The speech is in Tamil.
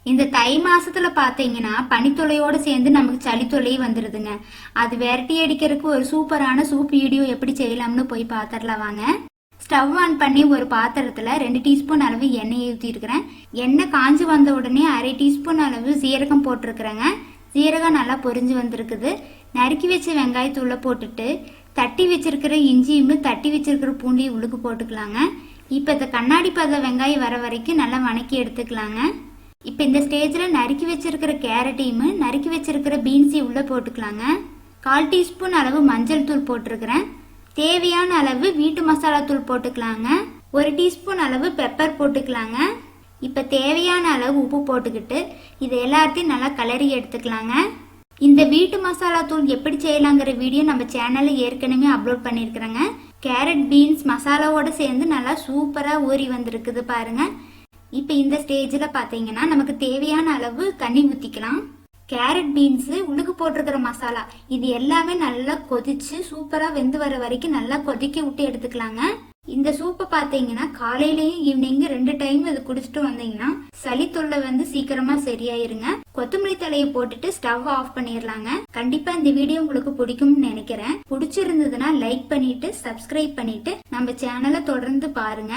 இந்த தை மாசத்துல பாத்தீங்கன்னா பனித்தொலையோட சேர்ந்து நமக்கு சளி தொல்லை வந்துருதுங்க. அது விரட்டி அடிக்கிறதுக்கு ஒரு சூப்பரான சூப் வீடியோ எப்படி செய்யலாம்னு போய் பாத்திரலாம் வாங்க. ஸ்டவ் ஆன் பண்ணி ஒரு பாத்திரத்துல 2 டீஸ்பூன் அளவு எண்ணெய் ஊற்றி இருக்கிறேன். எண்ணெய் காஞ்சி வந்த உடனே அரை டீஸ்பூன் அளவு சீரகம் போட்டிருக்கிறேங்க. சீரகம் நல்லா பொரிஞ்சு வந்திருக்குது. நறுக்கி வச்ச வெங்காயத்தை உள்ள போட்டுட்டு தட்டி வச்சிருக்கிற இஞ்சியும் தட்டி வச்சிருக்கிற பூண்டையும் உள்ளுக்கு போட்டுக்கலாங்க. இப்போ இந்த கண்ணாடி பத வெங்காயம் வர வரைக்கும் நல்லா வணக்கி எடுத்துக்கலாங்க. இப்போ இந்த ஸ்டேஜில் நறுக்கி வச்சிருக்கிற கேரட்டையும் நறுக்கி வச்சிருக்கிற பீன்ஸையும் உள்ள போட்டுக்கலாங்க. 1/4 டீஸ்பூன் அளவு மஞ்சள் தூள் போட்டிருக்கிறேன். தேவையான அளவு வீட்டு மசாலா தூள் போட்டுக்கலாங்க. 1 டீஸ்பூன் அளவு பெப்பர் போட்டுக்கலாங்க. இப்போ தேவையான அளவு உப்பு போட்டுக்கிட்டு இது எல்லாத்தையும் நல்லா கலரி எடுத்துக்கலாங்க. இந்த வீட்டு மசாலா தூள் எப்படி செய்யலாங்கிற வீடியோ நம்ம சேனலில் ஏற்கனவே அப்லோட் பண்ணியிருக்கிறேங்க. கேரட் பீன்ஸ் மசாலாவோட சேர்ந்து நல்லா சூப்பராக ஊறி வந்திருக்குது பாருங்க. இப்போ இந்த ஸ்டேஜில் பார்த்தீங்கன்னா நமக்கு தேவையான அளவு தண்ணி ஊற்றிக்கலாம். கேரட் பீன்ஸு உள்ளுக்கு போட்டிருக்கிற மசாலா இது எல்லாமே நல்லா கொதிச்சு சூப்பராக வெந்து வர வரைக்கும் நல்லா கொதிக்க விட்டு எடுத்துக்கலாங்க. இந்த சூப்பை பார்த்தீங்கன்னா காலையிலேயும் ஈவினிங் 2 டைம் இது குடிச்சிட்டு வந்தீங்கன்னா சளி தொல்லை வந்து சீக்கிரமா சரியாயிருங்க. கொத்தமல்லி தலையை போட்டுட்டு ஸ்டவ் ஆஃப் பண்ணிடலாங்க. கண்டிப்பா இந்த வீடியோ உங்களுக்கு பிடிக்கும்னு நினைக்கிறேன். பிடிச்சிருந்ததுன்னா லைக் பண்ணிட்டு சப்ஸ்கிரைப் பண்ணிட்டு நம்ம சேனலை தொடர்ந்து பாருங்க.